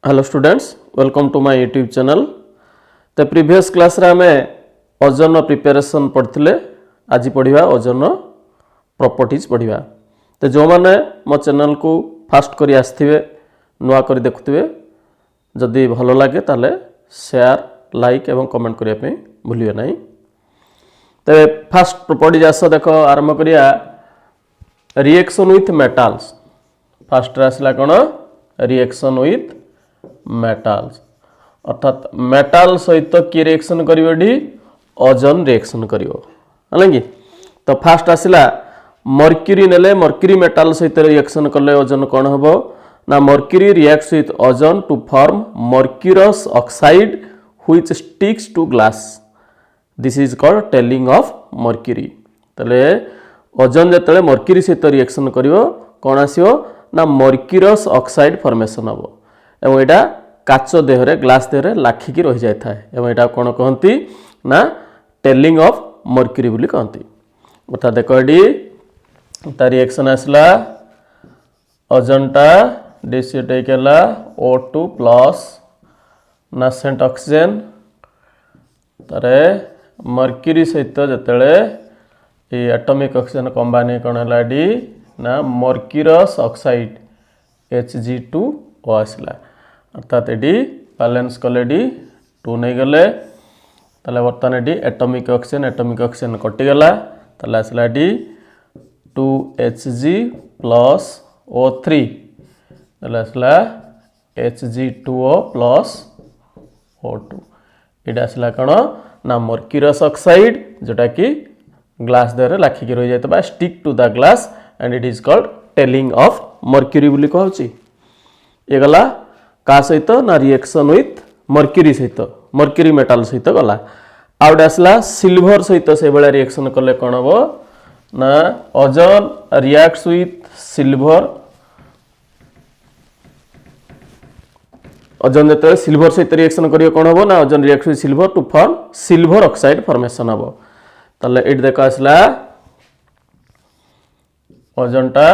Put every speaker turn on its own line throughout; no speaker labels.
Hello students, welcome to my YouTube channel. तो previous class रे आमे ओजन प्रिपरेशन पढ़थिले। आज पढ़िबा ओजन प्रॉपर्टीज पढ़िबा। तो जो माने मो चैनल को फास्ट करी आस्थिबे, नुआ करी देखुथिबे, जदि भलो लागे ताले शेयर, लाइक एवं कमेंट करिया पे भूलियो नाही। तो फास्ट प्रॉपर्टीज आस देखो आरंभ करिया। Reaction with metals. फास्ट आसला कोन? रिएक्शन विथ मेटल्स, अर्थात मेटल सहित कि रिएक्शन करिवडी? ओजोन रिएक्शन करिवो, हला कि? तो फास्ट आसिला मर्क्यूरी नेले, मर्क्यूरी मेटल सहित रिएक्शन करले ओजोन कोन हबो ना? Mercury reacts with ozone to form mercurous oxide which sticks to glass. This is called tailing of mercury. तले ओजोन जतले मर्क्यूरी सहित रिएक्शन करिवो कोन आसियो ना? मर्क्यूरस ऑक्साइड फॉर्मेशन हबो एवं एटा काच देहरे, ग्लास देहरे लाखिकी रही जाय थाए एवं एटा कोन कहंती ना? टेलिंग ऑफ मर्क्यूरी बोली कहंती। अर्थात देखो एडी ता रिएक्शन आसला ओजोनटा डिस्यूट केला O2 प्लस नासेंट ऑक्सीजन तारे मर्क्यूरी सहित जतेले ए एटॉमिक ऑक्सीजन कंबाइन कोन हला डी ना? मर्क्यूरस ऑक्साइड Hg2O आसला। अर्थात एडी बैलेंस कले डी 2 नहीं गले ताले बर्तमान एडी एटॉमिक ऑक्सीजन कटिगला ताले आसला डी 2Hg प्लस O3 ताले आसला Hg2O प्लस O2। एडा आसला कण ना? मर्क्यूरस ऑक्साइड जोटा कि ग्लास देहरे लाखिकी रही जायतबा, stick to the glass and it is called tailing of mercury बोली कहउची। ये गला का सहित ना? रिएक्शन विथ मर्क्यूरी सहित, मर्क्यूरी मेटल सहित गला। आउट आसला सिल्वर सहित से बेला रिएक्शन कले कोन हबो ना? Ozone reacts with silver. Ozone जते सिल्वर सहित रिएक्शन करियो कोन हबो ना? Ozone reacts with silver to form silver oxide formation हबो। तले एट देखो आसला ओजोनटा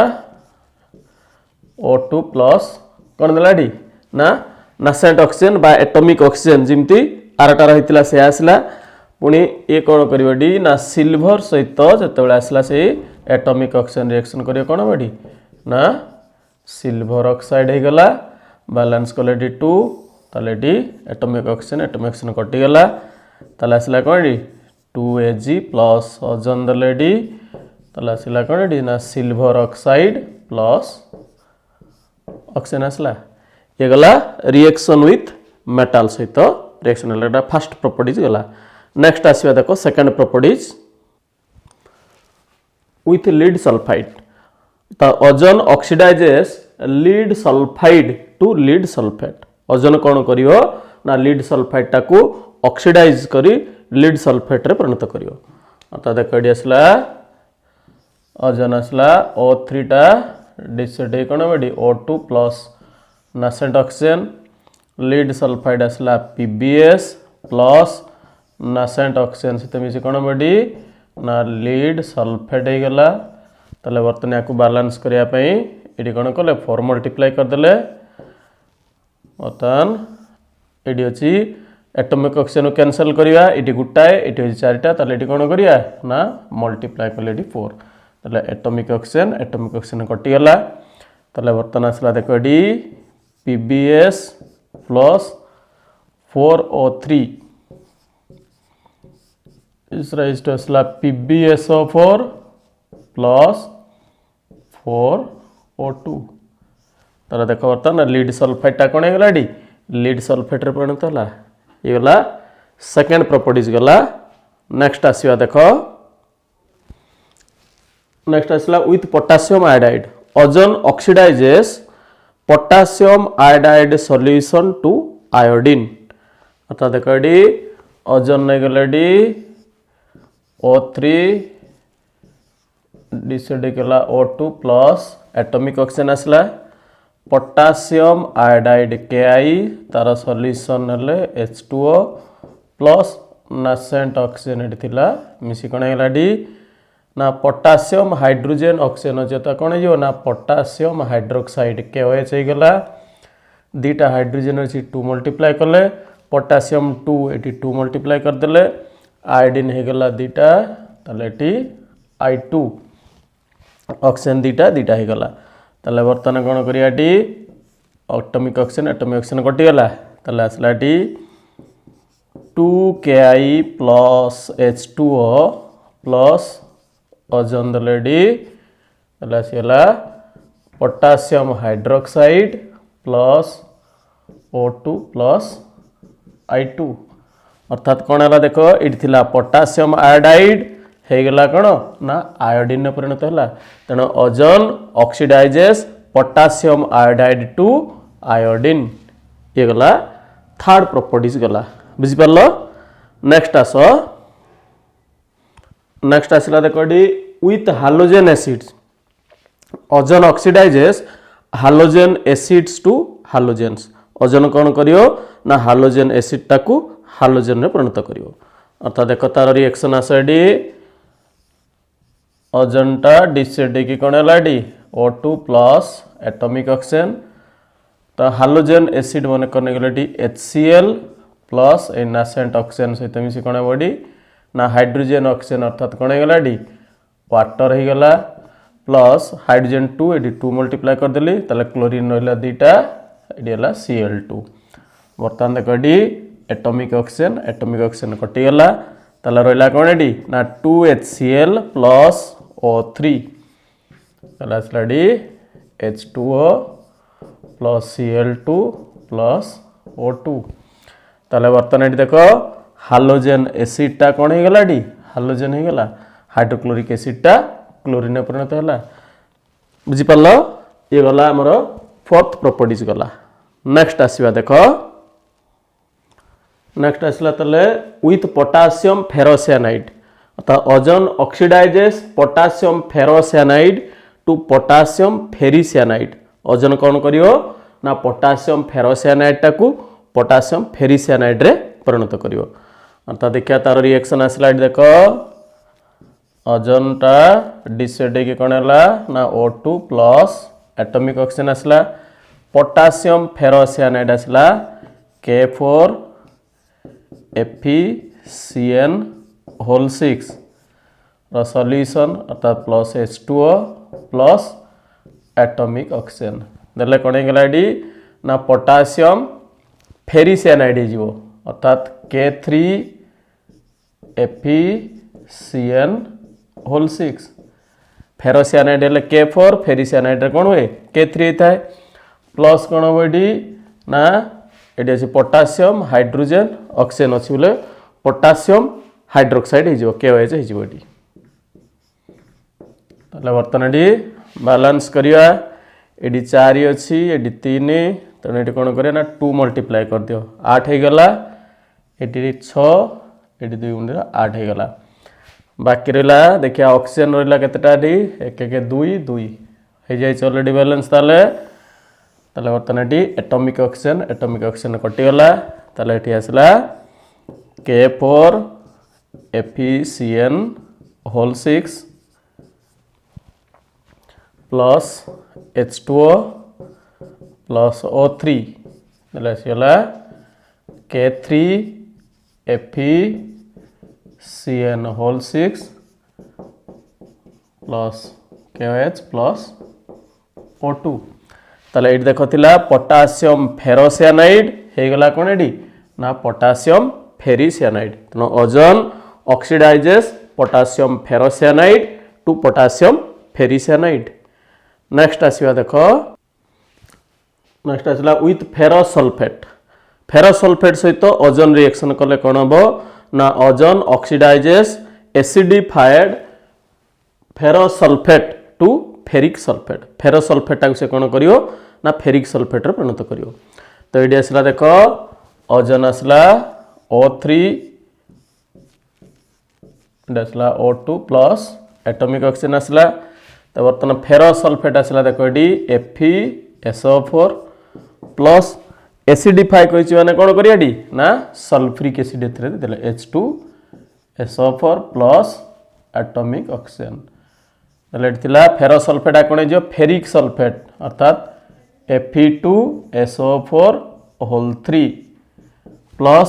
O2 प्लस कौन देला डी ना? नासेंट ऑक्सीजन बा एटॉमिक ऑक्सीजन जिमती आरटा रहितला से आसला। पुणी ए कौन करिवो डी ना? सिल्वर सहित जतेबेले आसला से एटॉमिक ऑक्सीजन रिएक्शन करियो कोन बडी ना? सिल्वर ऑक्साइड हे गला। बैलेंस कले डी 2 ताले डी एटॉमिक ऑक्सीजन कटि गला ताले आसला कोन डी 2Ag प्लस ओजोन देले डी ताले आसला कोन डी ना? सिल्वर ऑक्साइड प्लस ऑक्सीजन आसला। ये गला रिएक्शन विथ मेटल सहित रिएक्शन हला। फर्स्ट प्रॉपर्टीज गला। नेक्स्ट आसीबा देखो second properties with lead sulphide. तो ozone oxidises lead sulphide to lead sulphate. Ozone कौन करियो ना? लीड सल्फाइड टाको ऑक्सीडाइज करी लीड सल्फेट रे परिणत करियो। अर्थात देखो एडी आसला ओजोन आसला O3 टा डिस्यूट कोन बडी O2 plus nascent oxygen. Lead sulphide आसला PbS प्लस नासेंट ऑक्सीजन सहित मिसी कोन बडी ना? लीड सल्फेट हे गला। ताले बर्तन याकू बैलेंस करिया पई एडी कोन कले 4 मल्टीप्लाई कर देले। बर्तन एडी अछि एटॉमिक ऑक्सीजन कैंसिल करिया, एडी गुटाए, एडी अछि 4टा, ताले एडी कोन करिया ना? मल्टीप्लाई करले एडी 4 ताले एटॉमिक ऑक्सीजन कटि गला। ताले बर्तन आसला देखो एडी PbS प्लस 4O3 इस राइज टू आसला PbSO4 प्लस 4O2। ताले देखो बर्तन लीड सल्फेट टा कोन गला डी? लीड सल्फेट रे परिणत होला। ये गला सेकंड प्रॉपर्टीज गला। नेक्स्ट आसीबा देखो नेक्स्ट आसला with potassium iodide. Ozone oxidises potassium iodide solution to iodine. अर्थात देखो डी ओजोन नै गले डी O3 डिस्यूट केला O2 प्लस एटॉमिक ऑक्सीजन आसला। पोटासियम आयोडाइड Ki तार सॉल्यूशन हले H2O plus nascent oxygen eighty थिला मिसी कोन हेला डी ना? पोटासियम हाइड्रोजन ऑक्सीजन जेता कोन जो ना? पोटासियम हाइड्रोक्साइड KOH हे गला। दुईटा हाइड्रोजन अच्छी 2 मल्टीप्लाई कले पोटासियम 2 ये 2 मल्टीप्लाई करदे आयोडीन होगला दुईटा ये I2 ऑक्सीजन दुईटा दुईटा होगला ताले बर्तमान कौन करिया एटॉमिक ऑक्सीजन कटिगला ताले आसला 2Ki plus H2O plus ozone देले ताले आसीगला potassium hydroxide plus O2 plus I2 अर्थात कौन है देख ये पोटासियम आयोडाइड होगला कौन ना आयोडीन परिणत है तेणु ozone oxidises potassium iodide to iodine ये गला थर्ड प्रॉपर्टीज गला बुझिपार नेक्स्ट आसला देख with halogen acids ozone oxidises halogen acids to halogens ozone कौन करियो ना हालोजेन एसिड टाकू हालोजेन में परिणत करियो अर्थात देख तार रिएक्शन आस ओजोन टा डिसऑर्डर की कौन है O2 प्लस एटॉमिक ऑक्सीजन तो हालोजेन एसिड मन करने गले HCl प्लस ए नासेंट ऑक्सीजन सहित मिसी कौन बॉडी ना हाइड्रोजन ऑक्सीजन अर्थात कौन होगला वाटर होगला प्लस हाइड्रोजन 2 ये 2 मल्टीप्लाई करदेली ताले क्लोरीन रहा दुईटा ये Cl2 बर्तमान देख एटॉमिक ऑक्सीजन कटिगला ताले रहा कौन ना 2HCl प्लस O3 ताले आसला H2O plus Cl2 plus O2 ताले बर्तमान ये देख हालोजेन एसिडटा कौन होगला हालोजेन होगला हाइड्रोक्लोरिक एसिडटा क्लोरीन परिणत है बुझिपार ये गला आमर फोर्थ प्रॉपर्टीज गला नेक्स्ट आसवा देख नेक्स्ट आसला ताले विथ पोटासियम फेरोसाइनाइड अर्थात ozone oxidises potassium ferrocyanide to potassium ferricyanide ozone कौन करियो ना पोटासियम फेरोसाइनाइड टाकू पोटासियम फेरिसाइनाइड रे परिणत करियो अर्थात देखिया तार रिएक्शन आसला देख ओजोन टा डिसऑर्डर की कौन है ना O2 प्लस एटॉमिक ऑक्सीजन आसला पोटासियम फेरोसाइनाइड आसला K4 FeCN होल 6 सॉल्यूशन अर्थात plus H2O plus atomic oxygen देले कौन होगला ना पोटासियम फेरिसाइनाइड हो अर्थात K3 FeCN होल 6 फेरोसाइनाइड हेल्ले K4 फेरिसाइनाइड कौन हुए K3 होता है प्लस कौन हम ये ना ये अच्छे पोटासियम हाइड्रोजन ऑक्सीजन अच्छी बोले पोटासियम हाइड्रोक्साइड हो KOH हो बर्तमान ये बैलेंस करिया ये 4 अच्छी ये 3 तेणु ये कौन करिया ना 2 मल्टीप्लाई कर दियो 8 होगला ये 6 ये 2 गुण 8 होगला बाकी रहा देखिए ऑक्सीजन रहा केतेटा एक 2 2 हो जाए अलरेडी बैलेंस ताले बर्तमान ये एटॉमिक ऑक्सीजन कटिगला ताले ये आसला K4 FeCN whole 6 plus H2O plus O3 आसगला K3 FeCN whole 6 plus KOH plus O2 ताले ये देख पोटासियम फेरोसाइनाइड होगला कौन ये ना पोटासियम फेरिसाइनाइड तेणु ozone oxidises potassium ferrocyanide to potassium ferricyanide next आसवा देख नेक्स्ट आसला विथ फेरोसल्फेट सहित ओजोन रिएक्शन कले कौन हम ना ozone oxidises acidified ferrosulphate to ferric sulphate ferrosulphate से कौन करियो ना फेरिक सल्फेट रे परिणत करियो तो ये आसला देख ओजोन आसला O3 आसला O2 प्लस एटॉमिक ऑक्सीजन आसला तो बर्तमान फेरोसल्फेट आसला देख ये FeSO4 प्लस एसिडिफाई कही मैंने कौन करिया ना सल्फ्यूरिक एसिड देले H2SO4 प्लस एटॉमिक ऑक्सीजन फेरोसल्फेट कौन हो फेरिक सल्फेट अर्थात Fe2SO4 होल 3 प्लस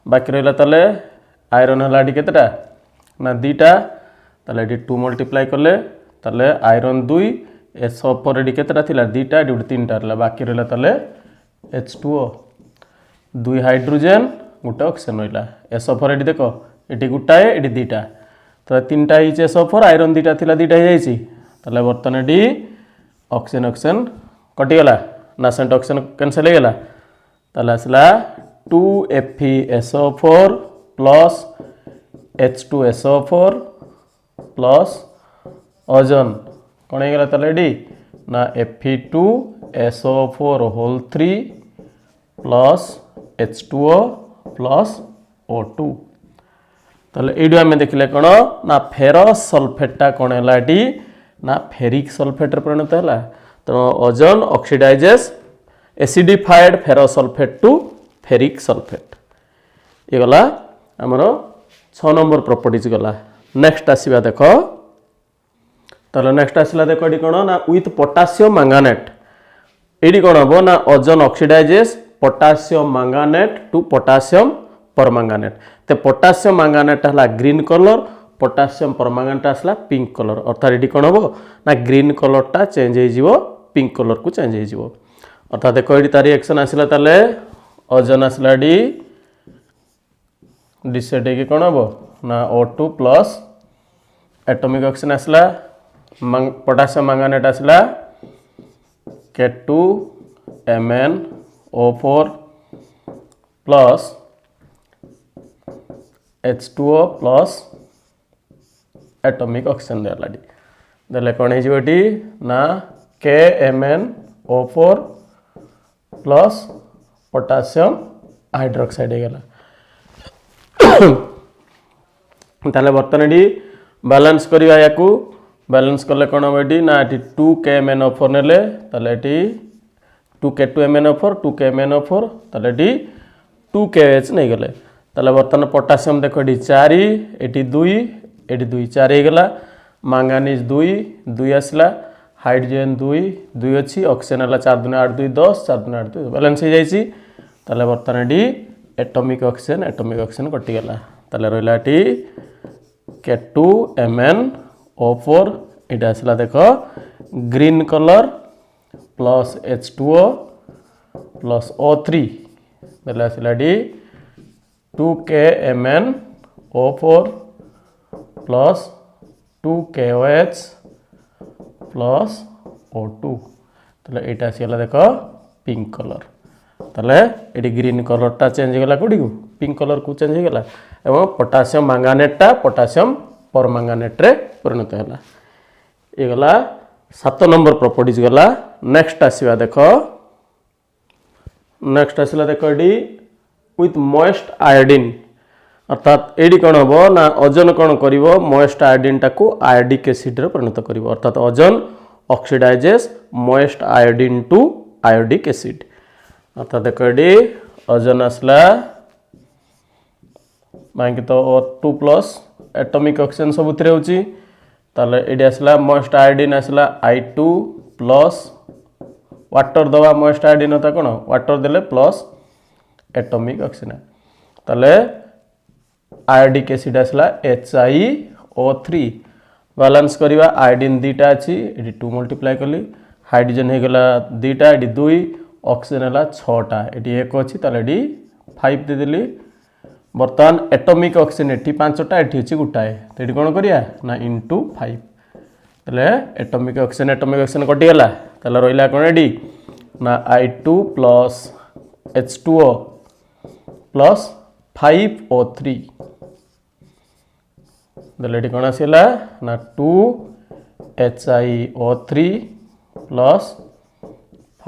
बाकी रहा ताले आयरन है केतेटा ना दीटा ताले 2 मल्टीप्लाई कले ताले आयरन 2 SO4 एडी केतेटा थिला दीटा एडी 3टा रहा बाकी रहा ताले H2O 2 हाइड्रोजन गोटे ऑक्सीजन रहा SO4 एडी देख ये गोटाए ये दीटा तो 3टा ही SO4 आयरन दीटा थिला दीटा ही जाइए ताले बर्तमान एडी ऑक्सीजन ऑक्सीजन कटिगला नासेंट ऑक्सीजन कैंसिल होगला ताले आसला 2FeSO4 plus H2SO4 plus ozone कौन होगला ताले एडी ना Fe2SO4 whole 3 plus H2O plus O2 ताले एडू आम देखिले कौन ना फेरस सल्फेटा कौन है ना फेरिक सल्फेट परिणत है तो ozone oxidises acidified ferrous sulphate to ferric sulphate ये गला आमर 6 नंबर प्रॉपर्टीज गला नेक्स्ट आसीबा देखो ताले नेक्स्ट आसीला देखो एडी कौन ना विथ पोटासियम मैंगानेट एडी कौन हम ना ozone oxidises potassium manganate to potassium permanganate तो पोटासियम मैंगानेट है ग्रीन कलर पोटासियम परमैंगानेट आसला पिंक कलर अर्थात ये कौन हम ना ग्रीन कलरटा चेंज हो पिंक कलर को चेंज हो अर्थात देखो ये तार रिएक्शन आसला ताले ओजोन आसला डिसेट हो कौन हम ना O2 प्लस एटॉमिक ऑक्सीजन आसला पोटासियम मैंगानेट आसला K2MnO4 plus H2O plus atomic oxygen देला कौन हो ना KMnO4 प्लस पोटासियम हाइड्रोक्साइड होगला ताले बर्तमान ये बैलेंस करवा या बैलेंस कले कौन हम ये ना 2KMnO4 नेले ताले 2K2MnO4 2KMnO4 ताले 2KH नहीं गले ताले बर्तमान पोटासियम देखो ये 4 ये 2 ये 2 4 होगला मैंगानीज 2 2 आसला हाइड्रोजन 2 2 अच्छी ऑक्सीजन है 4 दूनी 8 2 10 4 दूनी 8 2 बैलेंस हो जाइए ताले बर्तमान ये एटॉमिक ऑक्सीजन कटिगला ताले रहा K2MnO4 ये आसला देख green colour plus H2O plus O3 देले आसला 2KMnO4 plus 2KOH plus O2 ताले एटा आसीगला देख पिंक कलर ताले ये ग्रीन कलरटा चेंज होगला कौटी को पिंक कलर को चेंज होगला एवं पोटासियम मैंगानेटटा पोटासियम परमैंगानेट रे परिणत है ये गला 7 नंबर प्रॉपर्टीज गला नेक्स्ट आसीबा देखो नेक्स्ट आसीला देखो ये विथ मॉइस्ट आयोडीन अर्थात ये कौन हम ना ओजोन कौन कर मॉइस्ट आयोडीन टाको आयोडिक एसिड रे परिणत कर अर्थात ozone oxidises moist iodine to iodic acid अर्थात देखो ये ओजोन आसला मांग तो O2 प्लस एटॉमिक ऑक्सीजन सबुथिरे होची ताले एडी आसला मॉइस्ट आयोडीन आसला I2 प्लस वाटर दवा मॉइस्ट आयोडीन होता कौन वाटर देले प्लस एटॉमिक ऑक्सीजन ताले आयोडिक एसिड आसला HiO3 बैलेंस करवा आयोडीन दीटा अच्छी ये 2 मल्टीप्लाई कली हाइड्रोजन होगला दीटा ये 2 ऑक्सीजन है 6टा ये 1 अच्छी ताले 5 देदेली बर्तमान एटॉमिक ऑक्सीजन ये 5टा ये गोटाए तो ये कौन करिया ना इंटू 5 ताले एटॉमिक ऑक्सीजन कटिगला ताले रहा कौन ये ना I2 plus H2O plus 5O3 ताले कौन आसला ना 2HiO3 प्लस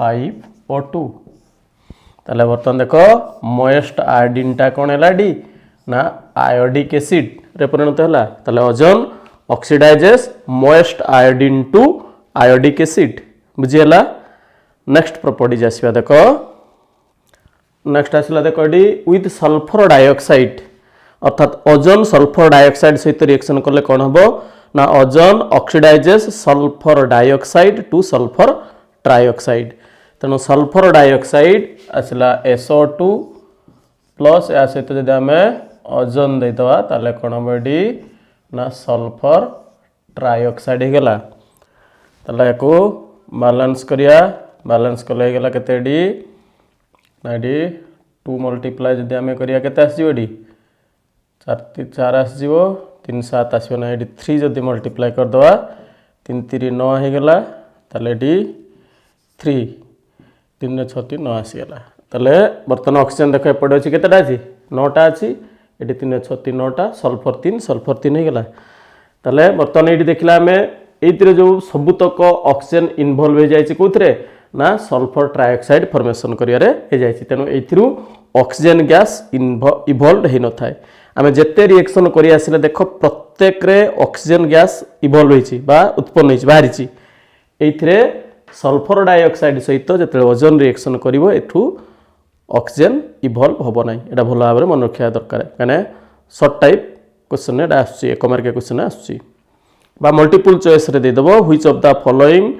5O2 ताले बर्तमान देख मॉइस्ट आयोडीन टा कौन है ना आयोडिक एसिड रे परिणत है ताले ozone oxidises moist iodine to iodic acid बुझीगला नेक्स्ट प्रॉपर्टीज आसवा देख नेक्स्ट आसला देख ये विथ सल्फर डाइऑक्साइड अर्थात ओजोन सल्फर डाइऑक्साइड सहित रिएक्शन कले कौन हम ना ozone oxidises sulphur dioxide to sulphur trioxide तेणु सल्फर डाइऑक्साइड आसला SO2 प्लस या सहित जदि आम ओजोन देदेवा ताले कौन हम ये ना सल्फर ट्राइऑक्साइड होगला ताले याको बैलेंस करिया बैलेंस कले होगला केते डी ना डी 2 मल्टीप्लाई जदि आम करिया केते आसीबो डी 4 आसीबो 3 7 आसीबो ना ये 3 जदि मल्टीप्लाई कर दवा 3 3 9 होगला ताले डी 3 3 6 3 9 आसीगला ताले बर्तमान ऑक्सीजन देख एपटे अच्छी केतेटा अच्छी 9टा अच्छी ये 3 6 3 9टा सल्फर 3 होगला ताले बर्तमान ये देखला आम ये जो सबुतक ऑक्सीजन इनवॉल्व हो जाए कौन ना सल्फर ट्राइऑक्साइड फॉर्मेशन करियारे हो जाए तेणु एथिरु ऑक्सीजन गैस इवॉल्व हो न थाए आम जिते रिएक्शन करी आसिले देख प्रत्येक रे ऑक्सीजन गैस इवॉल्व होइछि बा उत्पन्न होइछि बाहरिछि एथिरे सल्फर डाइऑक्साइड सहित जिते ओजोन रिएक्शन करिवो एठु ऑक्सीजन इवॉल्व होबो नाही एटा भलो भाबरे मन रखिया दरकार कने शॉर्ट टाइप क्वेश्चन एटा आछि एक मार्क क्वेश्चन आछि बा मल्टीपल चॉइस रे दे देबो which of the following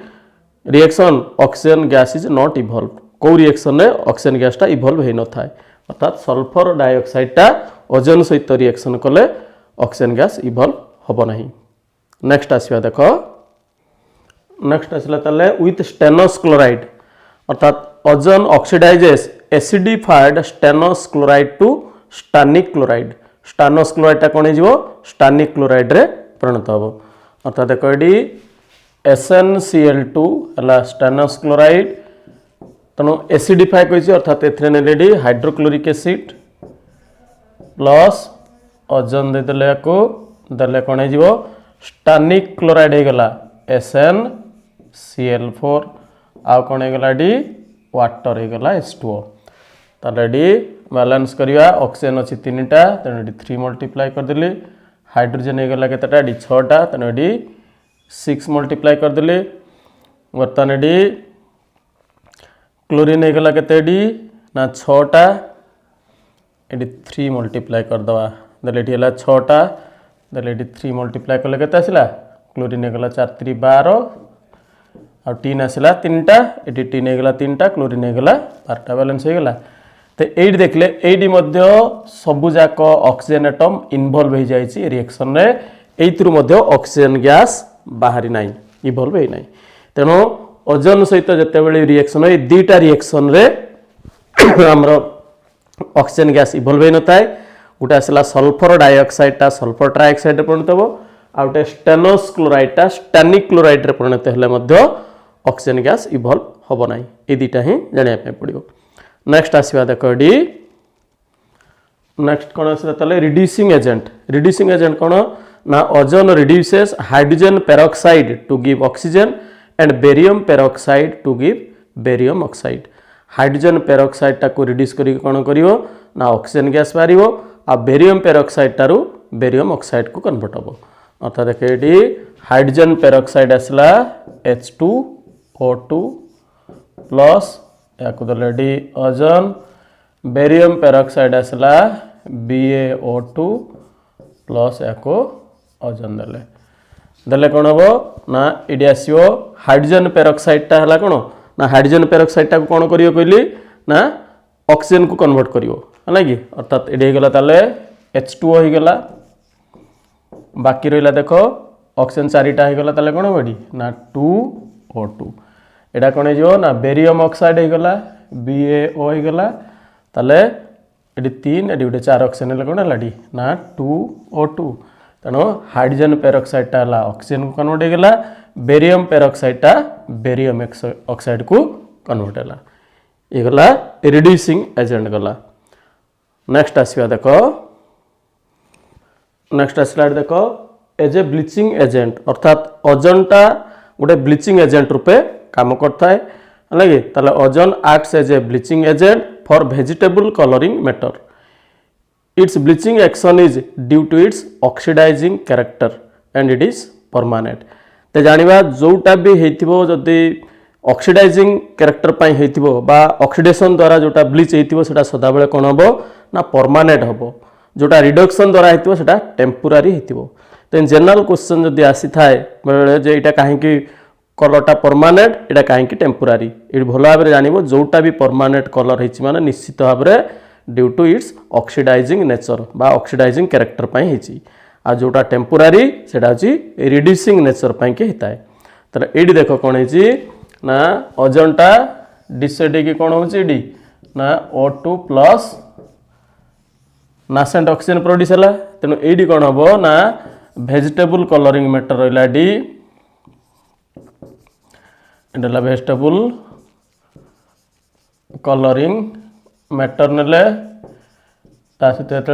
reaction oxygen gas is not evolve को रिएक्शन रे ऑक्सीजन गैस टा इवॉल्व हे न थाए अर्थात सल्फर डाइऑक्साइड टा ओजोन सहित रिएक्शन कले ऑक्सीजन गैस इवॉल्व होबो नाही नेक्स्ट आसीबा देखो नेक्स्ट आसला ताले विथ स्टेनस क्लोराइड अर्थात ozone oxidises acidified stannous chloride to stannic chloride stannous chloride टा कोन हिजो स्टानिक क्लोराइड रे परिणत हबो अर्थात देखो एडी SnCl2 हला स्टेनस क्लोराइड तनो एसिडिफाई कहिछि अर्थात एथरे नेलेडी हाइड्रोक्लोरिक एसिड प्लस ओजोन दे देले को देले कोन हिजो स्टानिक क्लोराइड हे गला SnCl4 आ कोन हे गला डी वाटर हे गला H2O ताले डी बैलेंस करिया ऑक्सीजन अछि 3टा तने डी 3 मल्टीप्लाई कर देली हाइड्रोजन हे गला केतेटा डी 6टा तने डी 6 मल्टीप्लाई कर देली वर्तमान डी क्लोरीन हे गला केते डी ना 6टा एडी 3 मल्टीप्लाई कर दवा देले डी हला 6टा देले डी 3 मल्टीप्लाई करले केते आसिला क्लोरीन हे गला 4 3 12 आ टीन आसिला 3टा एडी टीन हे गला 3टा क्लोरीन हे गला 12टा बैलेंस हे गला तो एडी देखले एडी मध्य सबु जाक ऑक्सीजन एटम इन्वॉल्व हो जाइछि रिएक्शन रे एइतरु मध्य ऑक्सीजन गैस बाहरी नाही इवॉल्व हे नाही तेनो ओजोन सहित जते बेले रिएक्शन ए दुईटा रिएक्शन रे हमरो ऑक्सीजन गैस इवॉल्व हे नथाय गोटे आसला सल्फर डाइऑक्साइड टा सल्फर ट्राइऑक्साइड रे परिणत हो आ गोटे स्टेनस क्लोराइड टा स्टानिक क्लोराइड रे परिणत हेले मध्य ऑक्सीजन गैस इवॉल्व होबो नाही ए दुईटा ही जानिया पे पड़िबो नेक्स्ट आसवा देखो डी नेक्स्ट कौन आसला ताले रिड्यूसिंग एजेंट कौन ना ozone reduces hydrogen peroxide to give oxygen and barium peroxide to give barium oxide hydrogen peroxide टाको रिड्यूस करी कौन करिवो ना ऑक्सीजन गैस बाहरिवो आ बेरियम पेरोक्साइड टारू बेरियम ऑक्साइड को कन्वर्ट होबो अर्थात देखे डी हाइड्रोजन पेरोक्साइड आसला H2O2 प्लस या डी ओजोन बेरियम पेरोक्साइड आसला BaO2 प्लस या ओजोन देले देले कौन हम ना ये आसो हाइड्रोजन पेरोक्साइड टा हला कौन ना हाइड्रोजन पेरोक्साइड टा कौन करियो कहली ना ऑक्सीजन को कन्वर्ट करियो है कि अर्थात ये गला ताले H2O हो गला बाकी रहिला देखो ऑक्सीजन 4टा हो गला ताले कौन बडी ना 2O2 एटा कौन हो ना बेरियम ऑक्साइड हो गला BaO हो गला ताले एडी 3 एडी गोटे 4 ऑक्सीजन ले कौन हलाडी ना 2O2 तेणु हाइड्रोजन पेरोक्साइड टा हला ऑक्सीजन को कन्वर्ट हो गला बेरियम पेरोक्साइड टा बेरियम ऑक्साइड को कन्वर्ट होला ये गला रिड्यूसिंग एजेंट गला नेक्स्ट आसवा देखो नेक्स्ट आसला देखो एज ए ब्लीचिंग एजेंट अर्थात ओजोन टा गोटे ब्लीचिंग एजेंट रूपे काम करता है लगे ताले ozone acts as a bleaching agent for vegetable colouring matter its bleaching action is due to its oxidising character and it is permanent ते जानिबा जोटा भी हेतिबो जदी ऑक्सीडाइजिंग कैरेक्टर पाई हेतिबो बा ऑक्सीडेशन द्वारा जोटा ब्लीच हेतिबो सेटा सदा बेले कोन हबो ना परमानेंट हबो जोटा रिडक्शन द्वारा हेतिबो सेटा टेम्पोरारी हेतिबो तो जनरल क्वेश्चन जदी आसी थाए बेले जे एटा काहे कि कलरटा परमानेंट एटा कहीं टेम्पोरारी ये भल भाव में जानव जोटा भी परमानेंट कलर होती माने निश्चित भाव में due to its oxidising nature बा ऑक्सीडाइजिंग कैरेक्टर पाई होती आ जोटा टेम्पोरारी सेटा होची रिड्यूसिंग नेचर पाई के होता है। तो ये देख कौन है ना ओजोनटा डिसाइड की कौन होची ना O2 plus nascent oxygen produce है तेणु ये कौन हम ना वेजिटेबल कलरिंग मैटर रहा डी एटा वेजिटेबल कलरिंग मैटर ने सहित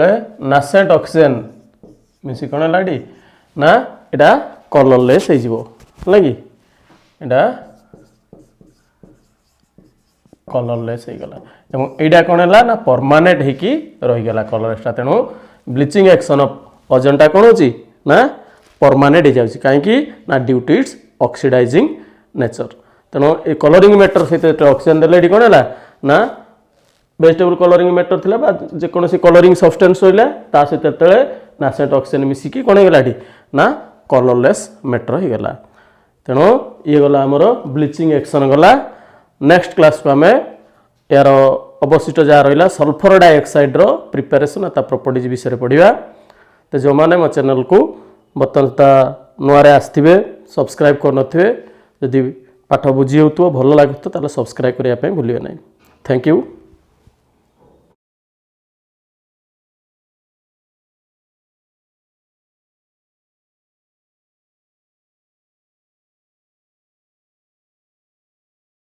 नासेंट ऑक्सीजन मिसी कौन है डी ना एटा कलरलेस हो कि एटा कलरलेस हो गला एटा कौन है ना परमानेंट होकी रहीगला कलरलेसटा तेणु ब्लीचिंग एक्शन ऑफ ओजोनटा कौन होची ना परमानेंट हो जाए कहीं ना due to its oxidising nature तेणु ये कलरिंग मैटर सहित ऑक्सीजन देले कौन है ना वेजिटेबल कलरिंग मैटर थिला बा जेकोसी कलरिंग सब्सटेंस रहा सहित नासेंट ऑक्सीजन मिसिकी कौन होगा ना कलरलेस मैटर हो गला तेणु ये गला आमर ब्लीचिंग एक्शन गला। नेक्स्ट क्लास को आम यार अवशिष्ट जहाँ रहा सल्फर डाइऑक्साइड रो प्रिपेरेसन ता प्रॉपर्टीज विषय पढ़ा। तो जो मैंने मो चैनल को बर्तमान नुआरे आसथिबे सब्सक्राइब करनथिबे जदि पाठ बुझी होतुओ भल लागुतो ताले सब्सक्राइब करिया पे भूलियो नहीं। Thank you.